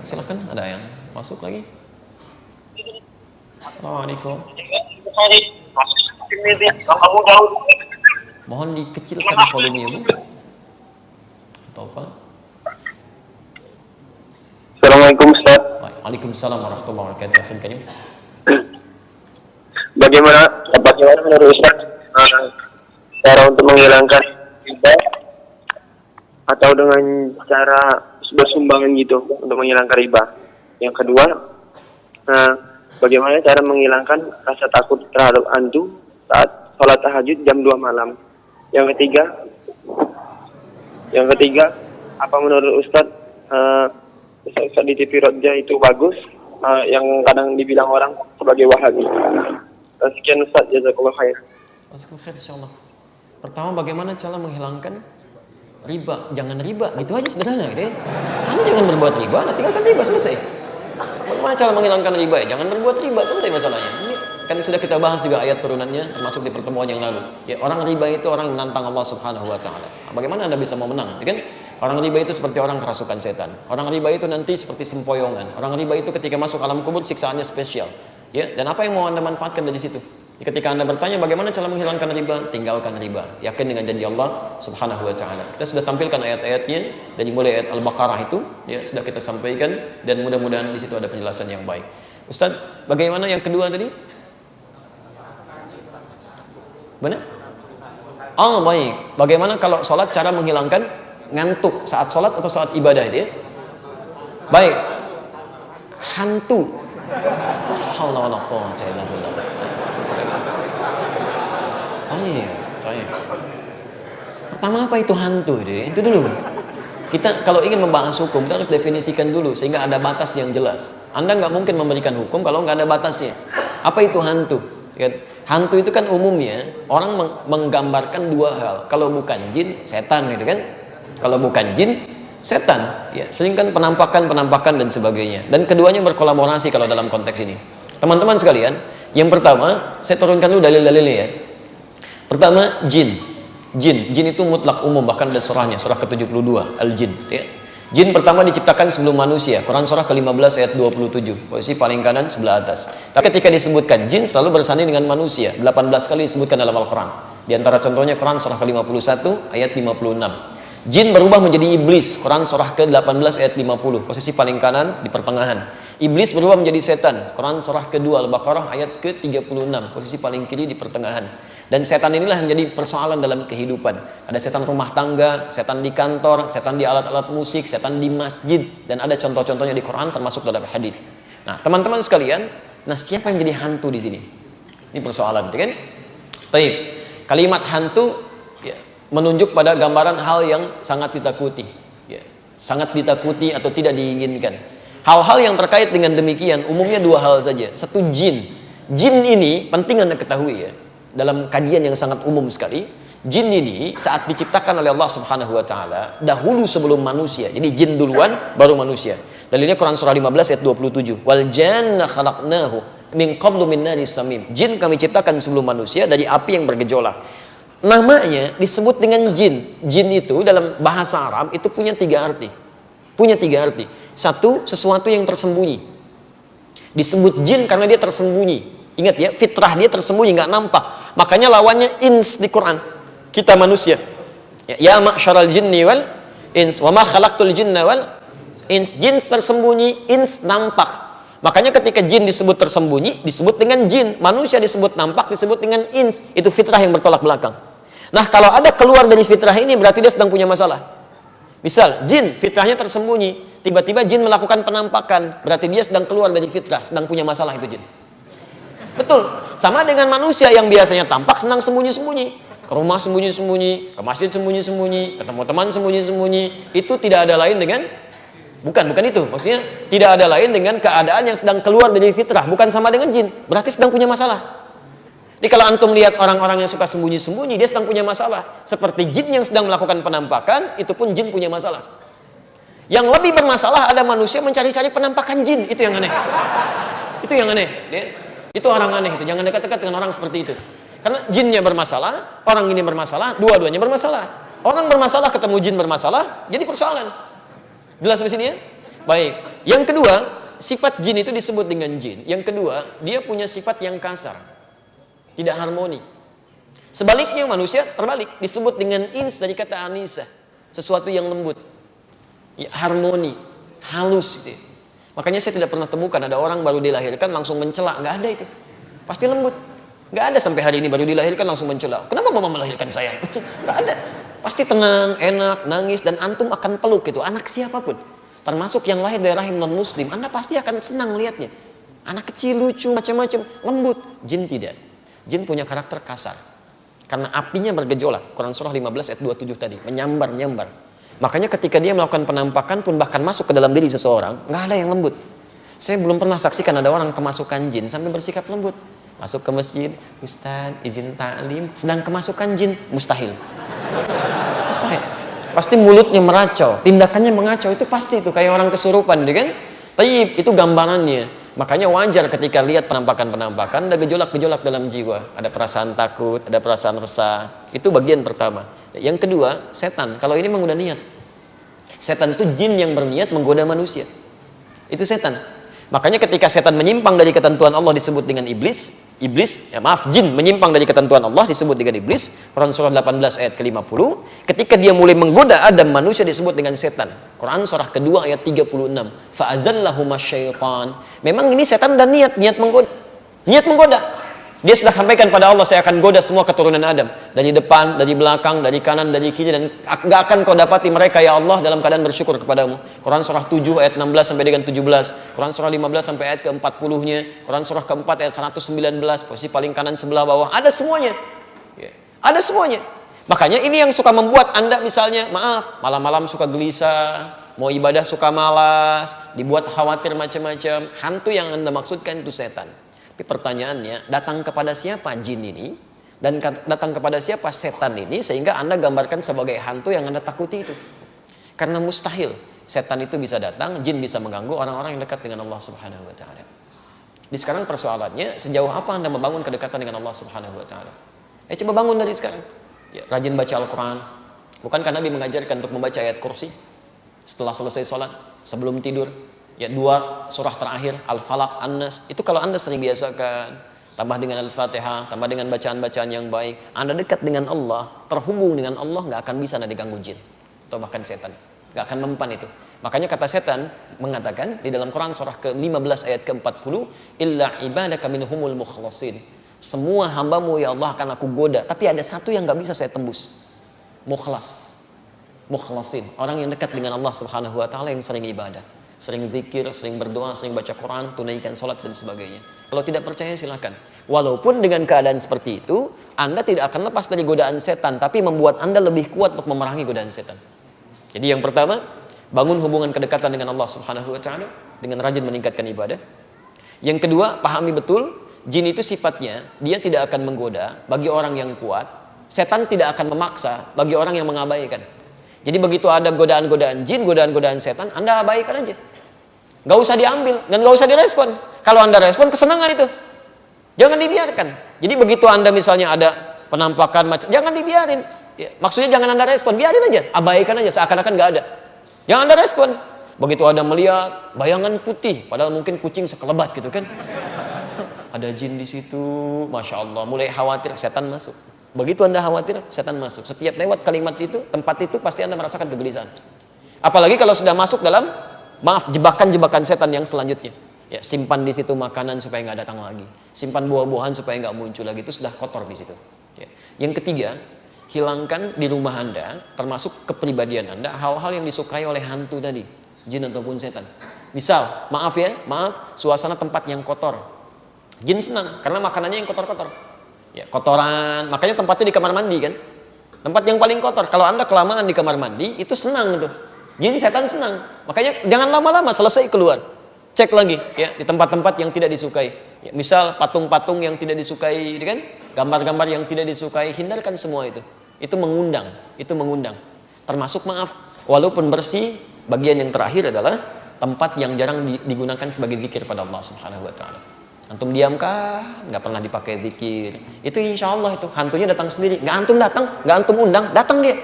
silakan, ada yang masuk lagi. Assalamualaikum. Mohon dikecilkan volumenya, Bu. Atau apa? Assalamualaikum Ustaz. Waalaikumsalam warahmatullahi wabarakatuh. Bagaimana menurut Ustaz cara untuk menghilangkan riba atau dengan cara bersumbangan gitu untuk menghilangkan riba? Yang kedua, bagaimana cara menghilangkan rasa takut terhadap hantu saat sholat tahajud jam 2 malam? Yang ketiga, apa menurut Ustaz Ustaz di TV Roja itu bagus, yang kadang dibilang orang sebagai Wahabi? Sekian Ustaz, jazakallahu khair. Jazakallahu khair insyaallah. Pertama, bagaimana cara menghilangkan riba? Jangan riba, gitu aja sederhana gitu ya. Anda jangan berbuat riba, tinggalkan riba, selesai. Bagaimana cara menghilangkan riba ya? Jangan berbuat riba, selesai masalahnya. Ini kan sudah kita bahas juga ayat turunannya termasuk di pertemuan yang lalu. Ya, orang riba itu orang yang menantang Allah Subhanahu wa taala. Bagaimana Anda bisa mau menang? Ya kan? Orang riba itu seperti orang kerasukan setan. Orang riba itu nanti seperti sempoyongan. Orang riba itu ketika masuk alam kubur siksaannya spesial. Ya, dan apa yang mau Anda manfaatkan dari situ? Ketika Anda bertanya bagaimana cara menghilangkan riba, tinggalkan riba. Yakin dengan janji Allah Subhanahu wa taala. Kita sudah tampilkan ayat-ayatnya dari mulai ayat Al-Baqarah itu, ya, sudah kita sampaikan dan mudah-mudahan di situ ada penjelasan yang baik. Ustaz, bagaimana yang kedua tadi? Benar? Oh, baik. Bagaimana kalau sholat cara menghilangkan ngantuk saat sholat atau saat ibadah itu ya? Baik. Hantu. Pertama, apa itu hantu? Itu dulu. Kita kalau ingin membahas hukum, kita harus definisikan dulu sehingga ada batas yang jelas. Anda nggak mungkin memberikan hukum kalau nggak ada batasnya. Apa itu hantu? Hantu itu kan umumnya orang menggambarkan dua hal. Kalau bukan jin, setan gitu kan? Kalau bukan jin, setan. Ya, sering kan penampakan dan sebagainya. Dan keduanya berkolaborasi kalau dalam konteks ini. Teman-teman sekalian, yang pertama saya turunkan dulu dalil-dalilnya ya. Pertama, jin. Jin itu mutlak umum, bahkan ada surahnya, surah ke-72 Al-Jin ya. Jin pertama diciptakan sebelum manusia. Quran surah ke-15 ayat 27, posisi paling kanan sebelah atas. Tapi ketika disebutkan jin selalu bersanding dengan manusia. 18 kali disebutkan dalam Al-Quran. Di antara contohnya Quran surah ke-51 ayat 56. Jin berubah menjadi iblis. Quran surah ke-18 ayat 50, posisi paling kanan di pertengahan. Iblis berubah menjadi setan. Quran surah kedua Al-Baqarah ayat ke-36, posisi paling kiri di pertengahan. Dan setan inilah yang jadi persoalan dalam kehidupan. Ada setan rumah tangga, setan di kantor, setan di alat-alat musik, setan di masjid, dan ada contoh-contohnya di Quran termasuk dalam hadis. Nah, teman-teman sekalian, siapa yang jadi hantu di sini? Ini persoalan, kan? Baik. Kalimat hantu ya, menunjuk pada gambaran hal yang sangat ditakuti, ya, sangat ditakuti atau tidak diinginkan. Hal-hal yang terkait dengan demikian umumnya dua hal saja. Satu, jin. Jin ini penting Anda ketahui ya. Dalam kajian yang sangat umum sekali, jin ini saat diciptakan oleh Allah Subhanahu wa taala dahulu sebelum manusia. Jadi jin duluan baru manusia. Dalilnya Quran surah 15 ayat 27. Wal janna khalaqnahu min qablu min naris samim. Jin kami ciptakan sebelum manusia dari api yang bergejolak. Namanya disebut dengan jin. Jin itu dalam bahasa Arab itu punya tiga arti. Satu, sesuatu yang tersembunyi. Disebut jin karena dia tersembunyi. Ingat ya, fitrah dia tersembunyi, nggak nampak. Makanya lawannya ins di Quran. Kita manusia. Ya ma'syaral jinni wal ins wa ma khalaqtul jinna wal ins. Jin tersembunyi, ins nampak. Makanya ketika jin disebut tersembunyi, disebut dengan jin. Manusia disebut nampak, disebut dengan ins. Itu fitrah yang bertolak belakang. Nah, kalau ada keluar dari fitrah ini berarti dia sedang punya masalah. Misal, jin fitrahnya tersembunyi, tiba-tiba jin melakukan penampakan, berarti dia sedang keluar dari fitrah, sedang punya masalah itu jin. Betul, sama dengan manusia yang biasanya tampak senang sembunyi-sembunyi, ke rumah sembunyi-sembunyi, ke masjid sembunyi-sembunyi, ketemu teman sembunyi-sembunyi. Itu tidak ada lain dengan bukan itu, maksudnya tidak ada lain dengan keadaan yang sedang keluar dari fitrah, bukan sama dengan jin, berarti sedang punya masalah. Jadi kalau antum lihat orang-orang yang suka sembunyi-sembunyi, dia sedang punya masalah. Seperti jin yang sedang melakukan penampakan, itu pun jin punya masalah. Yang lebih bermasalah ada manusia mencari-cari penampakan jin, itu yang aneh. Itu yang aneh, ya. Itu orang aneh itu. Jangan dekat-dekat dengan orang seperti itu. Karena jinnya bermasalah, orang ini bermasalah, dua-duanya bermasalah. Orang bermasalah ketemu jin bermasalah, jadi persoalan. Jelas di sini ya? Baik. Yang kedua, sifat jin itu disebut dengan jin. Yang kedua, dia punya sifat yang kasar. Tidak harmoni. Sebaliknya manusia terbalik, disebut dengan ins dari kata anisa, sesuatu yang lembut. Ya, harmoni, halus gitu. Makanya saya tidak pernah temukan ada orang baru dilahirkan langsung mencela, nggak ada itu. Pasti lembut. Nggak ada sampai hari ini baru dilahirkan langsung mencela. Kenapa mama melahirkan saya? Nggak ada. Pasti tenang, enak, nangis, dan antum akan peluk gitu. Anak siapapun. Termasuk yang lahir dari rahim non-muslim, Anda pasti akan senang lihatnya. Anak kecil lucu, macam-macam, lembut. Jin tidak. Jin punya karakter kasar. Karena apinya bergejolak. Quran surah 15 ayat 27 tadi. Menyambar-nyambar. Makanya ketika dia melakukan penampakan pun bahkan masuk ke dalam diri seseorang, nggak ada yang lembut. Saya belum pernah saksikan ada orang kemasukan jin sampai bersikap lembut. Masuk ke masjid, Ustaz, izin ta'lim. Sedang kemasukan jin, mustahil. Mustahil. Pasti mulutnya meracau, tindakannya mengacau, itu pasti itu kayak orang kesurupan, kan? Tapi itu gambarannya. Makanya wajar ketika lihat penampakan-penampakan ada gejolak-gejolak dalam jiwa, ada perasaan takut, ada perasaan resah. Itu bagian pertama. Yang kedua, setan. Kalau ini memang udah niat. Setan itu jin yang berniat menggoda manusia. Itu setan. Makanya ketika setan menyimpang dari ketentuan Allah disebut dengan iblis. Jin menyimpang dari ketentuan Allah disebut dengan iblis. Quran surah 18 ayat ke-50. Ketika dia mulai menggoda Adam manusia disebut dengan setan. Quran surah kedua ayat 36. Fa'azallahuma syaitan. Memang ini setan dan niat menggoda. Niat menggoda. Dia sudah sampaikan pada Allah, saya akan goda semua keturunan Adam. Dari depan, dari belakang, dari kanan, dari kiri. Dan gak akan kau dapati mereka ya Allah dalam keadaan bersyukur kepadamu. Quran surah 7 ayat 16 sampai dengan 17. Quran surah 15 sampai ayat ke-40-nya. Quran surah ke-4 ayat 119. Posisi paling kanan sebelah bawah. Ada semuanya. Ada semuanya. Makanya ini yang suka membuat Anda misalnya, maaf, malam-malam suka gelisah. Mau ibadah suka malas. Dibuat khawatir macam-macam. Hantu yang Anda maksudkan itu setan. Tapi pertanyaannya, datang kepada siapa jin ini dan datang kepada siapa setan ini sehingga Anda gambarkan sebagai hantu yang Anda takuti itu. Karena mustahil setan itu bisa datang, jin bisa mengganggu orang-orang yang dekat dengan Allah Subhanahu wa taala. Di sekarang persoalannya, sejauh apa Anda membangun kedekatan dengan Allah Subhanahu wa taala? Coba bangun dari sekarang. Ya, rajin baca Al-Qur'an. Bukankah Nabi mengajarkan untuk membaca ayat kursi setelah selesai sholat, sebelum tidur? Ya, 2 surah terakhir Al-Falaq, An-Nas. Itu kalau Anda sering biasakan, tambah dengan Al-Fatihah, tambah dengan bacaan-bacaan yang baik, Anda dekat dengan Allah, terhubung dengan Allah, nggak akan bisa Anda diganggu jin atau bahkan setan, nggak akan mempan itu. Makanya kata setan mengatakan di dalam Quran surah ke-15 ayat ke-40, illa ibadaka minhumul mukhlasin. Semua hambamu ya Allah akan aku goda, tapi ada satu yang nggak bisa saya tembus. Mukhlasin, orang yang dekat dengan Allah Subhanahu wa taala, yang sering ibadah, sering zikir, sering berdoa, sering baca Quran, tunaikan sholat dan sebagainya. Kalau tidak percaya silakan. Walaupun dengan keadaan seperti itu, Anda tidak akan lepas dari godaan setan, tapi membuat Anda lebih kuat untuk memerangi godaan setan. Jadi yang pertama, bangun hubungan kedekatan dengan Allah Subhanahu wa taala dengan rajin meningkatkan ibadah. Yang kedua, pahami betul, jin itu sifatnya dia tidak akan menggoda bagi orang yang kuat, setan tidak akan memaksa bagi orang yang mengabaikan. Jadi begitu ada godaan-godaan jin, godaan-godaan setan, Anda abaikan aja. Gak usah diambil dan gak usah direspon. Kalau Anda respon, kesenangan itu. Jangan dibiarkan. Jadi begitu Anda misalnya ada penampakan macam, jangan dibiarin. Ya, maksudnya jangan Anda respon, biarin aja, abaikan aja seakan-akan gak ada. Jangan Anda respon. Begitu Anda melihat bayangan putih, padahal mungkin kucing sekelebat gitu kan. Ada jin di situ, masya Allah, mulai khawatir, setan masuk. Begitu Anda khawatir, setan masuk. Setiap lewat kalimat itu, tempat itu, pasti Anda merasakan kegelisahan. Apalagi kalau sudah masuk dalam, jebakan-jebakan setan yang selanjutnya. Ya, simpan di situ makanan supaya nggak datang lagi. Simpan buah-buahan supaya nggak muncul lagi. Itu sudah kotor di situ. Ya. Yang ketiga, hilangkan di rumah Anda, termasuk kepribadian Anda, hal-hal yang disukai oleh hantu tadi, jin ataupun setan. Misal, maaf, suasana tempat yang kotor. Jin senang karena makanannya yang kotor-kotor. Ya, kotoran, makanya tempatnya di kamar mandi kan. Tempat yang paling kotor. Kalau Anda kelamaan di kamar mandi, itu senang tuh. Jin setan senang. Makanya jangan lama-lama, selesai keluar. Cek lagi ya di tempat-tempat yang tidak disukai. Ya, misal patung-patung yang tidak disukai, kan? Gambar-gambar yang tidak disukai, hindarkan semua itu. Itu mengundang. Termasuk maaf, walaupun bersih, bagian yang terakhir adalah tempat yang jarang digunakan sebagai zikir pada Allah Subhanahu wa taala. Antum diamkah? Nggak pernah dipakai zikir. Itu insya Allah itu hantunya datang sendiri. Nggak antum datang, nggak antum undang, datang dia.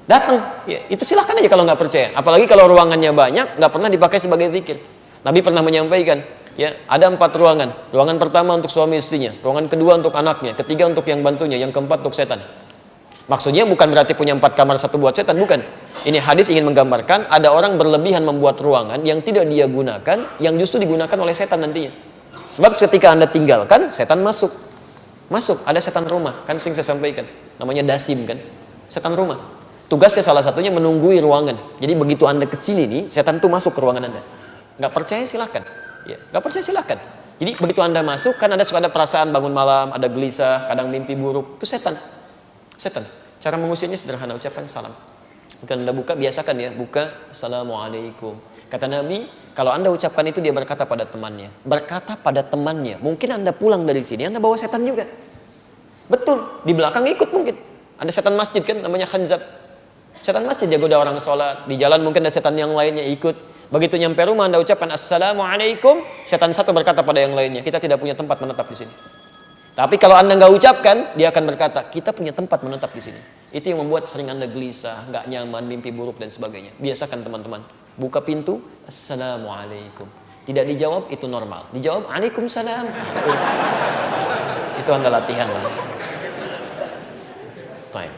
Datang, ya, itu silahkan aja kalau nggak percaya. Apalagi kalau ruangannya banyak, nggak pernah dipakai sebagai zikir. Nabi pernah menyampaikan, ya, ada 4 ruangan. Ruangan pertama untuk suami istrinya, ruangan kedua untuk anaknya, ketiga untuk yang bantunya, yang keempat untuk setan. Maksudnya bukan berarti punya 4 kamar, 1 buat setan, bukan. Ini hadis ingin menggambarkan ada orang berlebihan membuat ruangan yang tidak dia gunakan, yang justru digunakan oleh setan nantinya. Sebab ketika Anda tinggalkan, setan masuk. Masuk, ada setan rumah, kan sering saya sampaikan. Namanya dasim kan, setan rumah. Tugasnya salah satunya menunggui ruangan. Jadi begitu Anda kesini nih, setan tuh masuk ke ruangan Anda. Nggak percaya silahkan. Ya, nggak percaya silahkan. Jadi begitu Anda masuk, kan ada suka ada perasaan bangun malam, ada gelisah, kadang mimpi buruk. Itu setan. Setan. Cara mengusirnya sederhana, ucapkan salam. Bukan Anda buka, biasakan ya, buka Assalamualaikum. Kata Nabi, kalau Anda ucapkan itu dia berkata pada temannya. Berkata pada temannya. Mungkin Anda pulang dari sini, Anda bawa setan juga. Betul, di belakang ikut mungkin. Ada setan masjid kan, namanya khanzab. Setan masjid jago ada orang sholat. Di jalan mungkin ada setan yang lainnya ikut. Begitu nyampe rumah Anda ucapkan Assalamualaikum, setan satu berkata pada yang lainnya, kita tidak punya tempat menetap di sini. Tapi kalau Anda nggak ucapkan, dia akan berkata, kita punya tempat menetap di sini. Itu yang membuat sering Anda gelisah, nggak nyaman, mimpi buruk dan sebagainya. Biasakan teman-teman, buka pintu, Assalamualaikum. Tidak dijawab, itu normal. Dijawab, Waalaikumsalam. Itu Anda latihan lah. Baik.